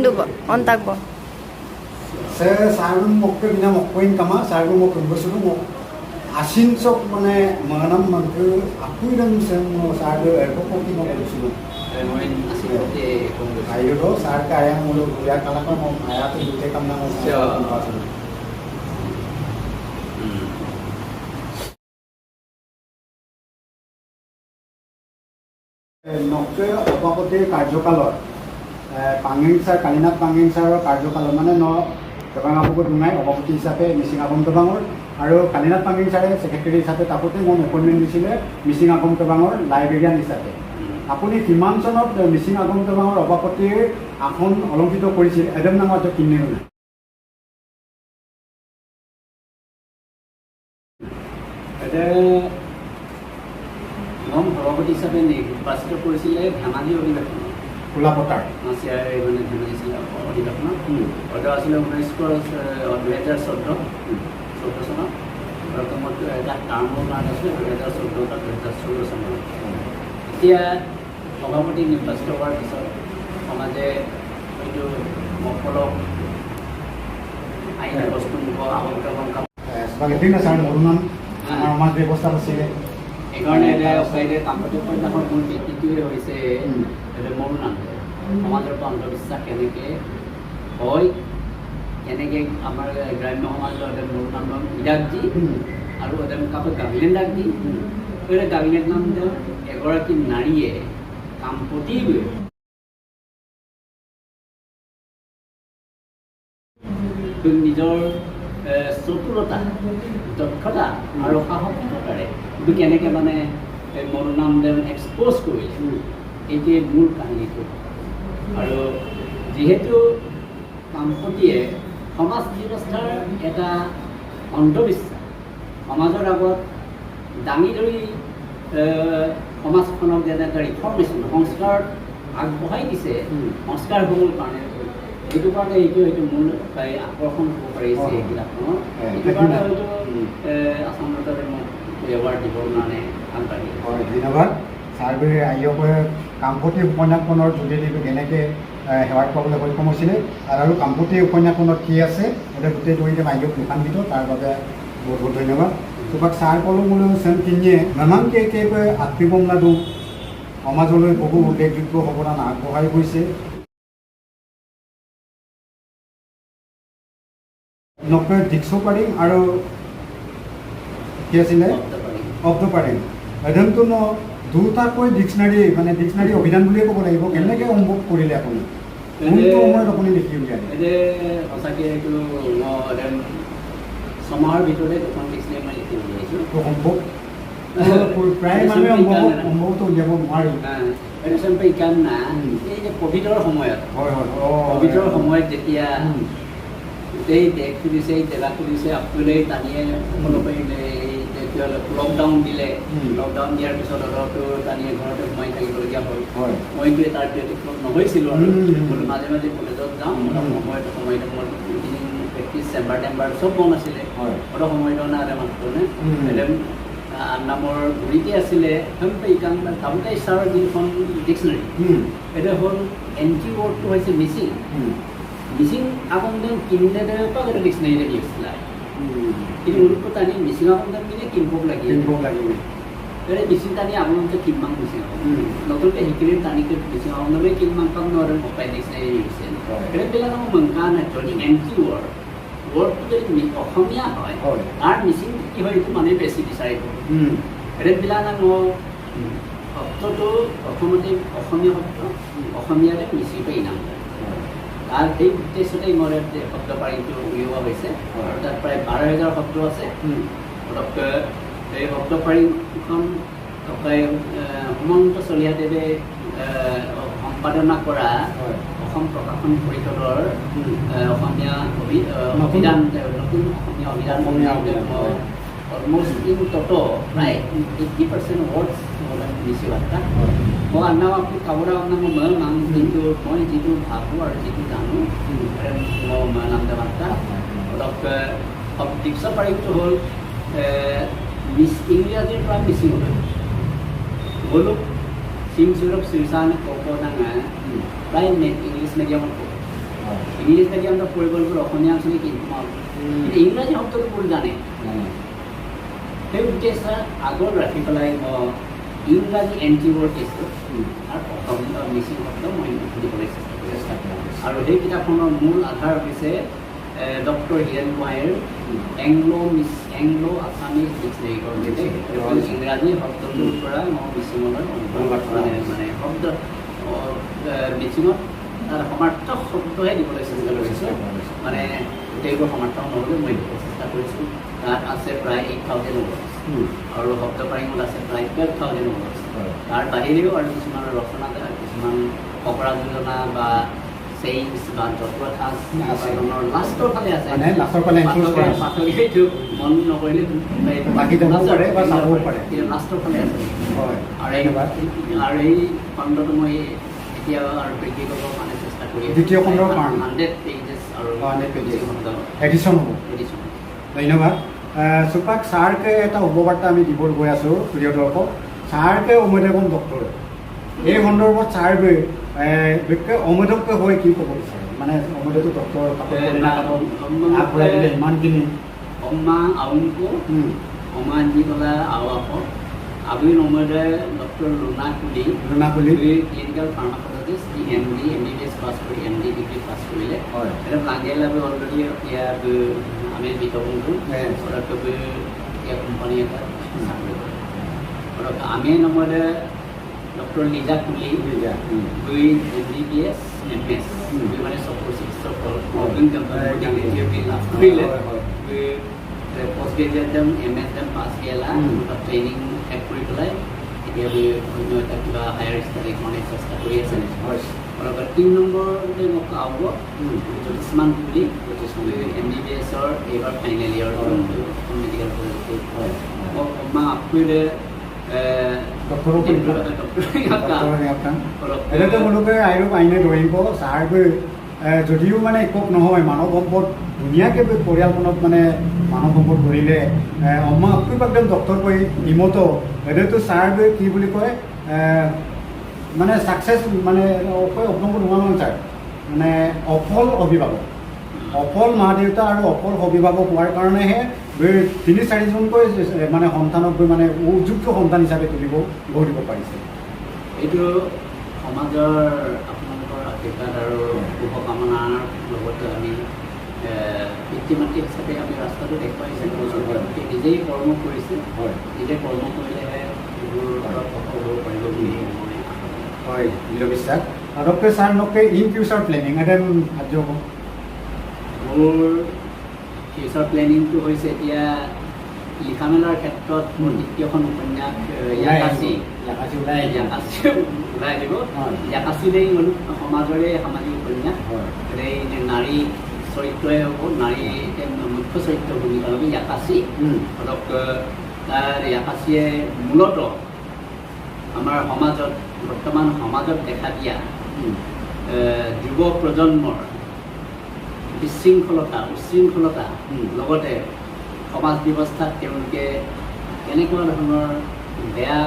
Ontak Saya sarung mokke bina mokkoin kama sarung mokke bersuru mok asin sok mana mengenam mangke aku dan semua sarung kopi mok bersuru. Ayo do sar kaya mulu ya kalau kan mau ayat itu dute kam nang নকে সভাপতি কাৰ্যকালত পাঙেংচাৰ কালিনাথ পাঙেংচাৰৰ কাৰ্যকালত মানে দেৱাংগাপুকুৰ দুঙাই সভাপতি হিচাপে মিচিং আগম তবাঙৰ আৰু Kalinath পাঙেংচাৰে secretary হিচাপে তাপতে মোক appointment দিছিলে মিচিং আগম তবাঙৰ লাইব্ৰেৰিয়ান হিচাপে। আপুনি কিমান চনত মিচিং আগম তবাঙৰ সভাপতিৰ আসন অলংকৃত কৰিছিল এজন নামত কিনে নাই? সভাপতি হিচাপে নিৰ্বাচিত কৰিছিলে ধেমাজি অধিৱেশন খোলাপতাৰ চিয়াৰ মানে ধেমাজি অধিৱেশনত অৰ্ডাৰ আছিলে 2014 চনত আৰু মোৰ এটা টাৰ্মৰ কাৰণে আছিলে 2014 বা 2016 চনত। এতিয়া সভাপতি নিৰ্বাচিত হোৱাৰ পিছত সমাজে হয়তো মকলক আইন বস্তু দিব সমাজ ব্যৱস্থা আছিলে সেইকাৰণে কামপতি উপন্যাসৰ মূল ভিত্তিটোৱে হৈছে মৰুনাম সমাজৰ পৰা অন্ধবিশ্বাস কেনেকৈ হয়, কেনেকৈ আমাৰ গ্ৰাম্য সমাজৰ মৰুনাম ইডাক দি আৰু কাপোৰ গাভিলেন ডাক দি গাভিলেন নাম এগৰাকী নাৰীয়ে কামপতি নিজৰ চতুৰতা দক্ষতা আৰু সাহসিকতাৰে কেনেকৈ মানে মৰুনাম এক্সপ'জ কৰিলে এইটোৱে মূল কাহিনীটো। আৰু যিহেতু কামপতিয়ে সমাজ ব্যৱস্থাৰ এটা অন্ধবিশ্বাস সমাজৰ আগত দাঙি ধৰি সমাজখনক যেনে এটা ৰিফৰ্মেশ্যন সংস্কাৰ আগবঢ়াই দিছে, সংস্কাৰ হ'বৰ কাৰণে সেইটো কাৰণে এইটো মূল আকৰ্ষণ হ'ব পাৰিছে এই কিতাপখনৰ। সেইটো কাৰণে হয়তো আসামত মোক এৱাৰ্ড দিবৰ কাৰণে আগবাঢ়ি। হয়, ধন্যবাদ ছাৰ। আয়োগে কামপতি উপন্যাসখনৰ যোগেদি কেনেকৈ এৱাৰ্ড পাবলৈ সক্ষম হৈছিলে আৰু কামপতি উপন্যাসখনত কি আছে এতিয়া গোটেই দৰিদ্ৰ আয়োগ মুখান্বিত, তাৰ বাবে বহুত বহুত ধন্যবাদ। তোমাক ছাৰ ক'লো বোলো চেন কিনিয়ে নানান কেইকৈ আত্মীয়মনাদো সমাজলৈ বহু উল্লেখযোগ্য অৱদান আগবঢ়াই গৈছে। নকৈ ডিক্সো পাৰিম আৰু কি আছিলে অব্দ পাৰিম এজনটো দুটাকৈ ডিক্সনাৰী মানে ডিক্সনাৰী অভিধান বুলিয়ে ক'ব লাগিব। কেনেকৈ সম্ভৱ কৰিলে আপুনি? কোনটো সময়ত আপুনি লিখি উলিয়ালে? সঁচাকৈ এইটো ছমাহৰ ভিতৰতে দুখন ডিক্সনাৰী মই লিখি উলিয়াইছোঁ। সম্ভৱ প্ৰায় মানুহে সম্ভৱটো উলিয়াব নোৱাৰি। এইটো চেম্পে ইকান না এই যে ক'ভিডৰ সময়ত হয় হয় ক'ভিডৰ সময়ত যেতিয়া গোটেই দেশ খুলিছে জেগা খুলিছে আপোনালোকে টানিয়ে সকলো পাৰিলে লকডাউন দিলে। লকডাউন দিয়াৰ পিছত অলপতো টানিয়ে ঘৰতে সোমাই থাকিবলগীয়া হ'ল। মইতো তাৰ ব্যতিক্ৰম নহৈছিলোঁ আৰু মাজে মাজে কলেজত যাওঁ। অলপ সময়ত মোৰ প্ৰেক্টিছ চেম্বাৰ টেম্বাৰ চব বন্ধ আছিলে। অলপ সময়তো নাই মাত্ৰনে নামৰ ঘূৰিতে আছিলে তামোতে ছাৰৰ যিখন ডিক্সনাৰী এইটো হ'ল এণ্টি ৱৰ্ডটো হৈছে মিচিং। মিচিং আগমদান কিনলে পৰা এটা ডিক্সনাৰী দিয়েছিলে কিন্তু উল্টো টানি মিচিং আগমদান কিনে কিনব লাগে এটা মিচিং টানি আগমদানটো কিমান মিচিং নতুনকৈ শিকিলে টানিকে মিচিং আগমদানে কিমান কাম নোৱাৰে উপায় ডিক্সনাৰী দিছে এইবিলাক মংকা নাই যদি এণ্টি ৱৰ্ডটো যদি অসমীয়া হয় তাৰ মিচিং কি হয় এইটো মানুহে বেছি বিচাৰিব। এইবিলাক শব্দটো অসমতে অসমীয়া শব্দ অসমীয়াৰে মিচিংটো ইনাম তাৰ সেই উদ্দেশ্যতে মোৰ শব্দ পাৰিটো উলিওৱা হৈছে আৰু তাত প্ৰায় 12,000 শব্দ আছে। পটককৈ এই শব্দ পাৰিখন হেমন্ত চলিহাদেৱে সম্পাদনা কৰা অসম প্ৰকাশন পৰিষদৰ অসমীয়া অভিধান নতুন অসমীয়া অভিধান অলমোষ্ট ইন ট'টেল প্ৰায় 80% ৱৰ্ডছ দিছোঁ বাৰ্তা। মই আন্নাও আপুনি কাবৰা আন্নামো মই নাম কিন্তু মই যিটো ভাবোঁ আৰু যিটো জানো মই নাম দে বাৰ্তা অলপ ডিক্স পাৰিটো হ'ল ইংৰাজীৰ পৰা মিচিং হ'ল গ'লো Things Europe Susan Kokonanga, prime English medium. English মিডিয়ামত পঢ়িব লাগিব অসমীয়া আঞ্চলিক কিন্তু ইংৰাজী শব্দটো বহুত জানে সেই উদ্দেশ্যে আগত ৰাখি পেলাই মই ইংৰাজী এণ্টিৱৰ্ড টেষ্টটো আৰু অসমীয়া মিচিং শব্দ মই সুধিবলৈ চেষ্টা কৰিছোঁ আৰু সেই কিতাপখনৰ মূল আধাৰ হৈছে ডক্টৰ হীৰেণ গোহাঁইৰ এংলো আছামিজ ডিক্সনেৰীখন ইংৰাজী শব্দটোৰ পৰা মই মিচিঙলৈ মানে শব্দ মিচিঙত তাৰ সমাৰ্থক শব্দহে দিবলৈ চেষ্টা কৰিছোঁ মানে গোটেইবোৰ সমাৰ্থক নহ'লেও মই দিবলৈ চেষ্টা কৰিছোঁ তাত আছে প্ৰায় 8,000 ৱৰ্ডছ আৰু শব্দ পাৰিঙত আছে প্ৰায় 12,000 ৱৰ্ডছ তাৰ বাহিৰেও আৰু কিছুমান ৰচনা কিছুমান ফকৰা যোজনা বা সেইংছ বা জতুৱা ঠাঁচ লাষ্টৰ ফালে আছে পাছলৈতো মন নকৰিলে লাষ্টৰ ফালে আছে আৰু এই খণ্ডটো মই এতিয়া আৰু বৃদ্ধি কৰিবৰ কাৰণে চেষ্টা কৰি দ্বিতীয় খণ্ডৰ 100 পেজেছ আৰু এডিশ্যন হ'ব ধন্যবাদ চুপাক ছাৰকে এটা উপবাৰ্তা আমি দিব গৈ আছোঁ প্ৰিয় দৰ্শক ছাৰকে অমৃতকম ডক্টৰ এই সন্দৰ্ভত ছাৰ বিশেষকৈ অমৃতককৈ হৈ কি ক'ব বিচাৰে মানে অমৃতটো ডক্টৰ আগবঢ়াই দিলে ইমানখিনি অম্মা আউনকো অমা নিকলা আৱাক আবুল অমৃতে ডক্টৰ লুনা কুলি ক্লিনিকেল ফাৰ্মাকলজিষ্ট MD MBBS পাছ কৰি MD ডিগ্ৰী পাছ কৰিলে এটা প্লাংগেলাবে অলৰেডি ইয়াত আমি বিতংটো সৰকাবে এই কোম্পানী এটা চাকৰি কৰে আমি নম্বৰে ডক্টৰ লিজা কুলি দুই MBBS MS মানে চকুৰ চিকিৎসক পোষ্ট গ্ৰেজুৱেট MS পাছ কৰিলা ট্ৰেইনিং শেষ কৰি পেলাই এতিয়া অন্য এটা কিবা হায়াৰ ষ্টাডি কাৰণে চেষ্টা কৰি আছে আৰু 3 নম্বৰতে মোক আউব জ্যোতিষমান বুলি MBBSৰ এইবাৰ ফাইনেল ইয়াৰ মেডিকেল কলেজ হয় মই আপুৰে এতিয়াতো তেওঁলোকে আৰু আইনে ধৰিব ছাৰগৈ যদিও মানে একক নহয় মানৱ সম্পদ ধুনীয়াকৈ পৰিয়ালখনত মানে মানৱ সম্পদ ধৰিলে অম্মা আপুক একদম ডক্টৰ কৰি ইমতো এতিয়াতো ছাৰগৈ কি বুলি কয় মানে ছাকচেছ মানে অপনক নোহোৱা নহয় ছাৰ মানে অফল অভিভাৱক অফল মা দেউতা আৰু অফল অভিভাৱক হোৱাৰ কাৰণেহে 3-4জনকৈ মানে সন্তানক গৈ মানে উপযুক্ত সন্তান হিচাপে তুলিব গঢ় দিব পাৰিছে এইটো সমাজৰ আপোনালোকৰ আশীৰ্বাদ আৰু শুভকামনাৰ লগতে আমি পিতৃ মাতৃ হিচাপে আমি ৰাস্তাটো দেখুৱাইছে নিজেই কৰ্ম কৰিছে নিজে কৰ্ম কৰিলেহে এইবোৰ সফল হ'ব পাৰিব বুলি মই হয় দৃঢ় বিশ্বাস ডক্টৰ ছাৰ নকে ইন ফিউচাৰ প্লেনিং এটেম সাহায্য হ'ব মোৰ ফিউচাৰ প্লেনিংটো হৈছে এতিয়া লিখা মেলাৰ ক্ষেত্ৰত মোৰ দ্বিতীয়খন উপন্যাস ইয়াকাচি ওলাই আহিব ইয়াকাচিলেই সমাজৰে সামাজিক উপন্যাস এই নাৰী চৰিত্ৰই হ'ব নাৰী মুখ্য চৰিত্ৰ ভূমিকা ল'ব ইয়াকাচি ধৰক তাৰ ইয়াকাচিয়ে মূলত আমাৰ সমাজত বৰ্তমান সমাজত দেখা দিয়া যুৱ প্ৰজন্মৰ উশৃংখলতা লগতে সমাজ ব্যৱস্থাত তেওঁলোকে কেনেকুৱা ধৰণৰ বেয়া